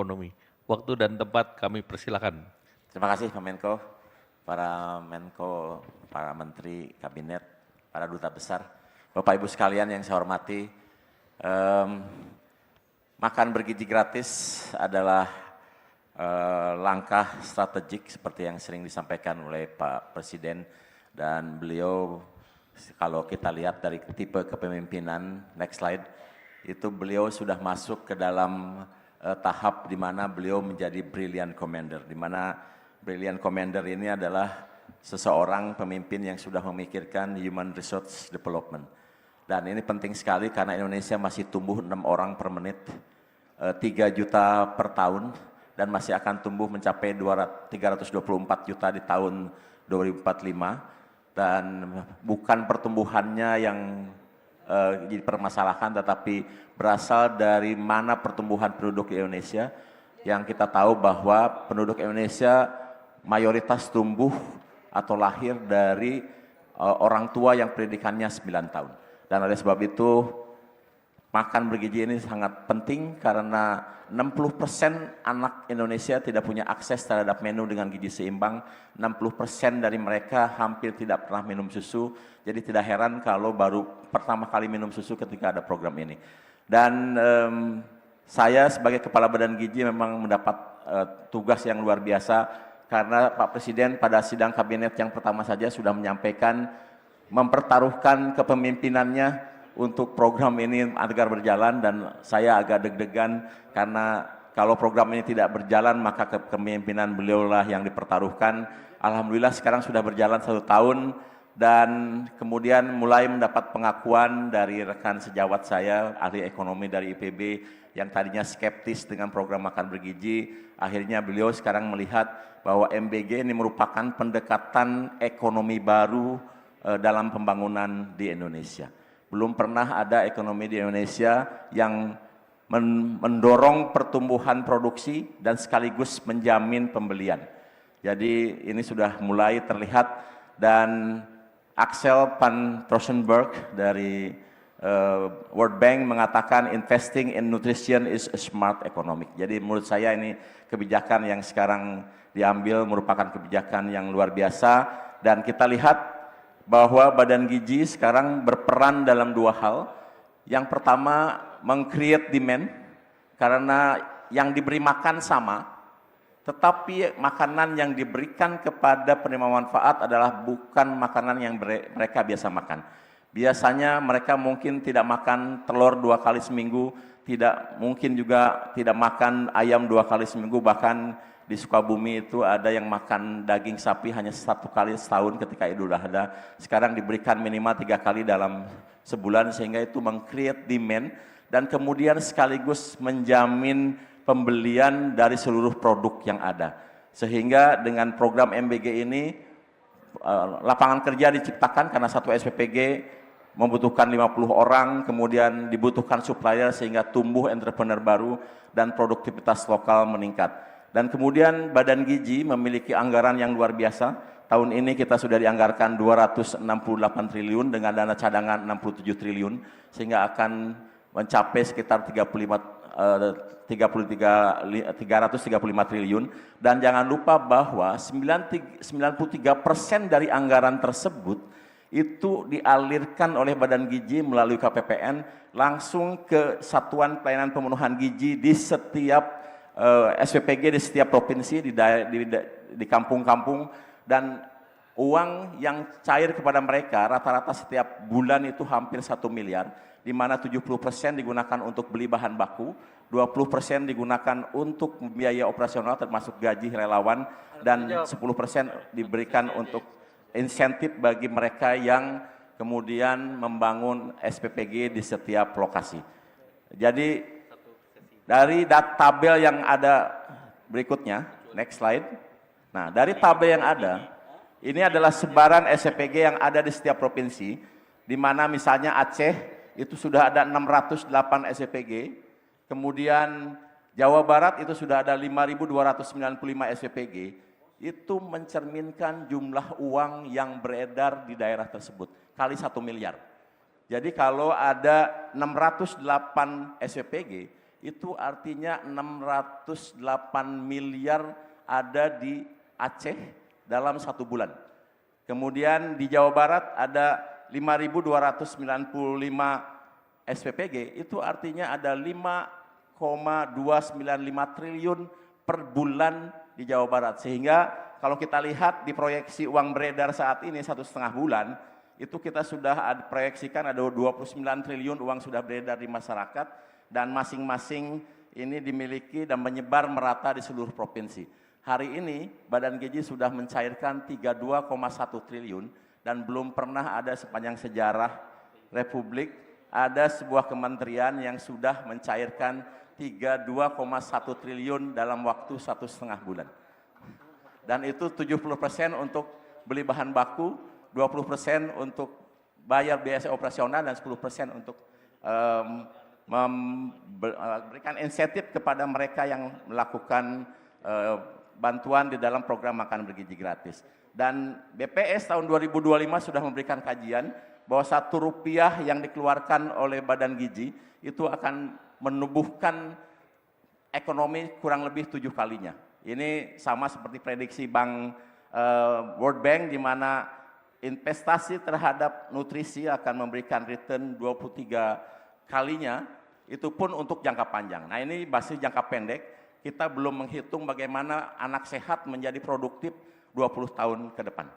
ekonomi. Waktu dan tempat kami persilakan. Terima kasih Pak Menko, para Menko, para Menteri Kabinet, para Duta Besar, Bapak Ibu sekalian yang saya hormati. Makan bergizi gratis adalah langkah strategik seperti yang sering disampaikan oleh Pak Presiden, dan beliau kalau kita lihat dari tipe kepemimpinan, next slide, itu beliau sudah masuk ke dalam tahap di mana beliau menjadi brilliant commander, di mana brilliant commander ini adalah seseorang pemimpin yang sudah memikirkan human resource development. Dan ini penting sekali karena Indonesia masih tumbuh 6 orang per menit, 3 juta per tahun, dan masih akan tumbuh mencapai 324 juta di tahun 2045. Dan bukan pertumbuhannya yang dipermasalahkan, tetapi berasal dari mana pertumbuhan penduduk di Indonesia, yang kita tahu bahwa penduduk Indonesia mayoritas tumbuh atau lahir dari orang tua yang pendidikannya 9 tahun. Dan oleh sebab itu makan bergizi ini sangat penting karena 60% anak Indonesia tidak punya akses terhadap menu dengan gizi seimbang. 60% dari mereka hampir tidak pernah minum susu. Jadi tidak heran kalau baru pertama kali minum susu ketika ada program ini. Dan saya sebagai Kepala Badan Gizi memang mendapat tugas yang luar biasa karena Pak Presiden pada sidang kabinet yang pertama saja sudah menyampaikan mempertaruhkan kepemimpinannya untuk program ini agar berjalan, dan saya agak deg-degan karena kalau program ini tidak berjalan maka kepemimpinan beliaulah yang dipertaruhkan. Alhamdulillah sekarang sudah berjalan 1 tahun dan kemudian mulai mendapat pengakuan dari rekan sejawat saya, ahli ekonomi dari IPB yang tadinya skeptis dengan program makan bergizi. Akhirnya beliau sekarang melihat bahwa MBG ini merupakan pendekatan ekonomi baru dalam pembangunan di Indonesia. Belum pernah ada ekonomi di Indonesia yang mendorong pertumbuhan produksi dan sekaligus menjamin pembelian. Jadi ini sudah mulai terlihat, dan Axel van Trossenberg dari World Bank mengatakan investing in nutrition is a smart economic. Jadi menurut saya ini kebijakan yang sekarang diambil merupakan kebijakan yang luar biasa, dan kita lihat bahwa Badan Gizi sekarang berperan dalam 2 hal. Yang pertama, meng-create demand, karena yang diberi makan sama, tetapi makanan yang diberikan kepada penerima manfaat adalah bukan makanan yang mereka biasa makan. Biasanya mereka mungkin tidak makan telur 2 kali seminggu, mungkin juga tidak makan ayam 2 kali seminggu, bahkan di Sukabumi itu ada yang makan daging sapi hanya 1 kali setahun ketika Idul Adha. Sekarang diberikan minimal 3 kali dalam sebulan, sehingga itu meng-create demand dan kemudian sekaligus menjamin pembelian dari seluruh produk yang ada. Sehingga dengan program MBG ini lapangan kerja diciptakan karena satu SPPG membutuhkan 50 orang, kemudian dibutuhkan supplier sehingga tumbuh entrepreneur baru dan produktivitas lokal meningkat. Dan kemudian Badan Gizi memiliki anggaran yang luar biasa. Tahun ini kita sudah dianggarkan 268 triliun dengan dana cadangan 67 triliun, sehingga akan mencapai sekitar 335 triliun. Dan jangan lupa bahwa 93% dari anggaran tersebut itu dialirkan oleh Badan Gizi melalui KPPN langsung ke Satuan Pelayanan Pemenuhan Gizi di setiap SPPG di setiap provinsi, di kampung-kampung, dan uang yang cair kepada mereka rata-rata setiap bulan itu hampir 1 miliar, di mana 70% digunakan untuk beli bahan baku, 20% digunakan untuk biaya operasional termasuk gaji relawan, dan 10% diberikan untuk insentif bagi mereka yang kemudian membangun SPPG di setiap lokasi. Jadi dari tabel yang ada berikutnya, next slide. Nah, dari tabel yang ada, ini adalah sebaran SPPG yang ada di setiap provinsi, di mana misalnya Aceh itu sudah ada 608 SPPG, kemudian Jawa Barat itu sudah ada 5.295 SPPG, itu mencerminkan jumlah uang yang beredar di daerah tersebut, kali 1 miliar. Jadi kalau ada 608 SPPG, itu artinya 608 miliar ada di Aceh dalam 1 bulan. Kemudian di Jawa Barat ada 5.295 SPPG, itu artinya ada 5,295 triliun per bulan di Jawa Barat. Sehingga kalau kita lihat di proyeksi uang beredar saat ini 1,5 bulan, itu kita sudah proyeksikan ada 29 triliun uang sudah beredar di masyarakat, dan masing-masing ini dimiliki dan menyebar merata di seluruh provinsi. Hari ini Badan Gizi sudah mencairkan 32,1 triliun dan belum pernah ada sepanjang sejarah Republik ada sebuah kementerian yang sudah mencairkan 32,1 triliun dalam waktu 1,5 bulan. Dan itu 70% untuk beli bahan baku, 20% untuk bayar biaya operasional, dan 10% untuk memberikan insentif kepada mereka yang melakukan bantuan di dalam program makan bergizi gratis. Dan BPS tahun 2025 sudah memberikan kajian bahwa Rp1 yang dikeluarkan oleh Badan Gizi itu akan menumbuhkan ekonomi kurang lebih 7 kalinya. Ini sama seperti prediksi World Bank, di mana investasi terhadap nutrisi akan memberikan return 23 kalinya, itu pun untuk jangka panjang. Nah, ini basis jangka pendek, kita belum menghitung bagaimana anak sehat menjadi produktif 20 tahun ke depan.